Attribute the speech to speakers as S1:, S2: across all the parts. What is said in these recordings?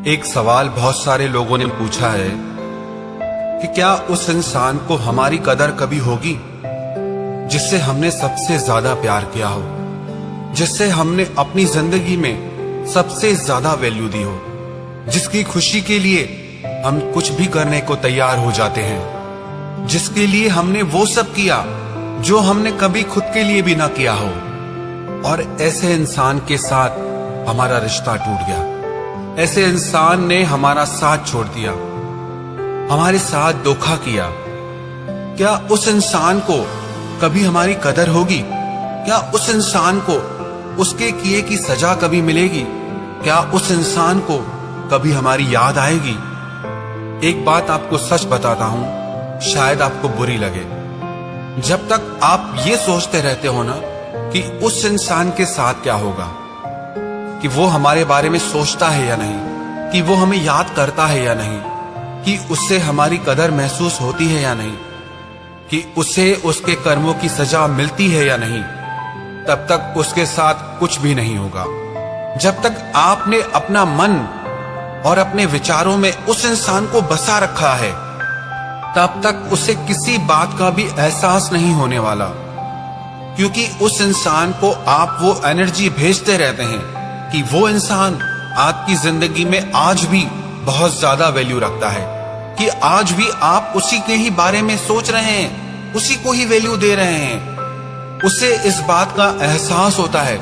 S1: एक सवाल बहुत सारे लोगों ने पूछा है कि क्या उस इंसान को हमारी कदर कभी होगी जिससे हमने सबसे ज्यादा प्यार किया हो, जिससे हमने अपनी जिंदगी में सबसे ज्यादा वैल्यू दी हो, जिसकी खुशी के लिए हम कुछ भी करने को तैयार हो जाते हैं, जिसके लिए हमने वो सब किया जो हमने कभी खुद के लिए भी ना किया हो। और ऐसे इंसान के साथ हमारा रिश्ता टूट गया, ऐसे इंसान ने हमारा साथ छोड़ दिया, हमारे साथ धोखा किया। क्या उस इंसान को कभी हमारी कदर होगी? क्या उस इंसान को उसके किए की सजा कभी मिलेगी? क्या उस इंसान को कभी हमारी याद आएगी? एक बात आपको सच बताता हूं, शायद आपको बुरी लगे। जब तक आप ये सोचते रहते हो ना कि उस इंसान के साथ क्या होगा, कि वो हमारे बारे में सोचता है या नहीं, कि वो हमें याद करता है या नहीं, कि उससे हमारी कदर महसूस होती है या नहीं, कि उसे उसके कर्मों की सजा मिलती है या नहीं, तब तक उसके साथ कुछ भी नहीं होगा। जब तक आपने अपना मन और अपने विचारों में उस इंसान को बसा रखा है, तब तक उसे किसी बात का भी एहसास नहीं होने वाला, क्योंकि उस इंसान को आप वो एनर्जी भेजते रहते हैं कि वो इंसान आपकी जिंदगी में आज भी बहुत ज्यादा वैल्यू रखता है, कि आज भी आप उसी के ही बारे में सोच रहे हैं, उसी को ही वैल्यू दे रहे हैं। उसे इस बात का एहसास होता है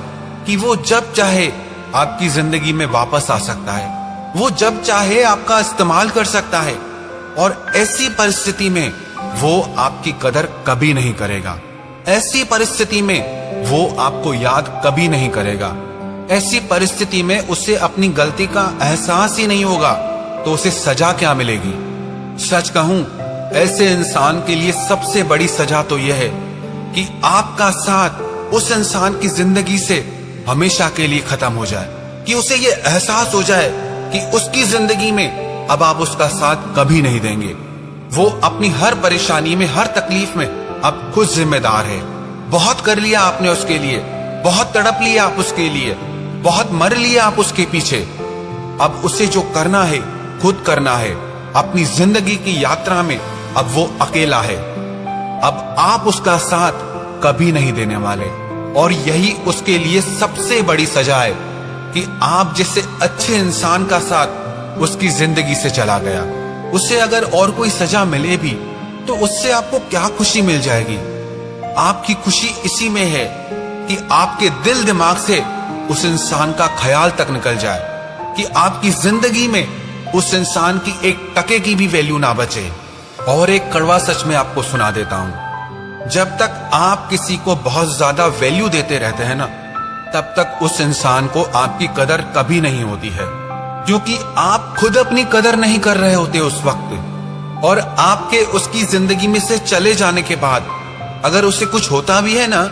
S1: कि वो जब चाहे आपकी जिंदगी में वापस आ सकता है, वो जब चाहे आपका इस्तेमाल कर सकता है, और ऐसी परिस्थिति में वो आपकी कदर कभी नहीं करेगा। ऐसी परिस्थिति में वो आपको याद कभी नहीं करेगा। ऐसी परिस्थिति में उसे अपनी गलती का एहसास ही नहीं होगा, तो उसे सजा क्या मिलेगी? सच कहूं, ऐसे इंसान के लिए सबसे बड़ी सजा तो यह है कि आपका साथ उस इंसान की जिंदगी से हमेशा के लिए खत्म हो जाए, कि उसे ये एहसास हो जाए कि उसकी जिंदगी में अब आप उसका साथ कभी नहीं देंगे। वो अपनी हर परेशानी में, हर तकलीफ में अब खुद जिम्मेदार है। बहुत कर लिया आपने उसके लिए, बहुत तड़प लिया आप उसके लिए, बहुत मर लिया आप उसके पीछे। अब उसे जो करना है खुद करना है। अपनी जिंदगी की यात्रा में अब वो अकेला है। अब आप उसका साथ कभी नहीं देने वाले, और यही उसके लिए सबसे बड़ी सजा है कि आप जैसे अच्छे इंसान का साथ उसकी जिंदगी से चला गया। उसे अगर और कोई सजा मिले भी तो उससे आपको क्या खुशी मिल जाएगी? आपकी खुशी इसी में है कि आपके दिल दिमाग से उस इंसान का ख्याल तक निकल जाए, कि आपकी जिंदगी में उस इंसान की एक टके की भी वैल्यू ना बचे। और एक कड़वा सच मैं आपको सुना देता हूं, जब तक आप किसी को बहुत ज्यादा वैल्यू देते रहते हैं ना, तब तक उस इंसान को आपकी कदर कभी नहीं होती है, क्योंकि आप खुद अपनी कदर नहीं कर रहे होते उस वक्त। और आपके उसकी जिंदगी में से चले जाने के बाद अगर उसे कुछ होता भी है ना,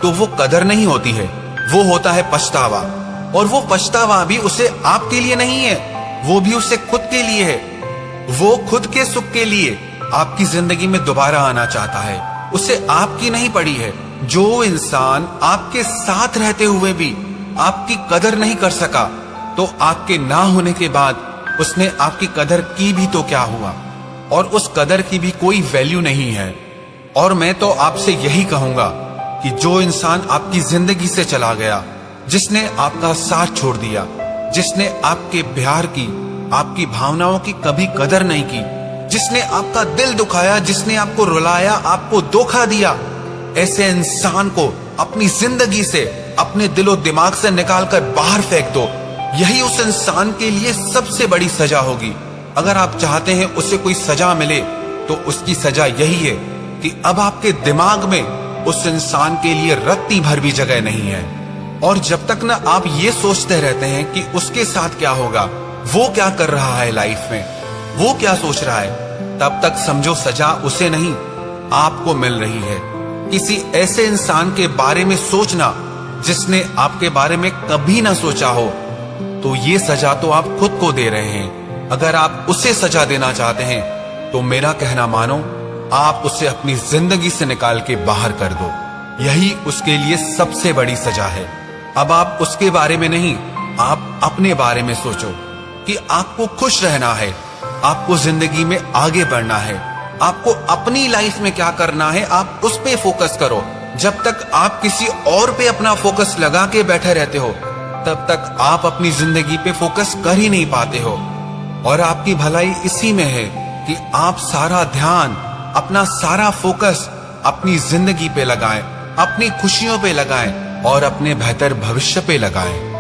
S1: तो वो कदर नहीं होती है, वो होता है पछतावा। और वो पछतावा भी उसे आपके लिए नहीं है, वो भी उसे खुद के लिए है। वो खुद के सुख के लिए आपकी जिंदगी में दोबारा आना चाहता है, उसे आपकी नहीं पड़ी है। जो इंसान आपके साथ रहते हुए भी आपकी कदर नहीं कर सका, तो आपके ना होने के बाद उसने आपकी कदर की भी तो क्या हुआ? और उस कदर की भी कोई वैल्यू नहीं है। और मैं तो आपसे यही कहूंगा कि जो इंसान आपकी जिंदगी से चला गया, जिसने आपका साथ छोड़ दिया, जिसने आपके प्यार की, आपकी भावनाओं की कभी कदर नहीं की, जिसने आपका दिल दुखाया, जिसने आपको रुलाया, आपको धोखा दिया, ऐसे इंसान को अपनी जिंदगी से, अपने दिलो दिमाग से निकालकर बाहर फेंक दो। यही उस इंसान के लिए सबसे बड़ी सजा होगी। अगर आप चाहते हैं उसे कोई सजा मिले, तो उसकी सजा यही है कि अब आपके दिमाग में उस इंसान के लिए रत्ती भर भी जगह नहीं है। और जब तक ना आप ये सोचते रहते हैं कि उसके साथ क्या होगा, वो क्या कर रहा है लाइफ में, वो क्या सोच रहा है, तब तक समझो सजा उसे नहीं, आपको मिल रही है। किसी ऐसे इंसान के बारे में सोचना जिसने आपके बारे में कभी ना सोचा हो, तो ये सजा तो आप खुद को दे रहे हैं। अगर आप उसे सजा देना चाहते हैं तो मेरा कहना मानो, आप उसे अपनी जिंदगी से निकाल के बाहर कर दो। यही उसके लिए सबसे बड़ी सजा है। अब आप उसके बारे में नहीं, आप अपने बारे में सोचो। कि आपको खुश रहना है, आपको जिंदगी में आगे बढ़ना है, आपको अपनी लाइफ में क्या करना है, आप उस पे फोकस करो। जब तक आप किसी और पे अपना फोकस लगा के बैठे रहते हो, तब तक आप अपनी जिंदगी पे फोकस कर ही नहीं पाते हो। और आपकी भलाई इसी में है कि आप सारा ध्यान, अपना सारा फोकस अपनी जिंदगी पे लगाएं, अपनी खुशियों पे लगाएं और अपने बेहतर भविष्य पे लगाएं।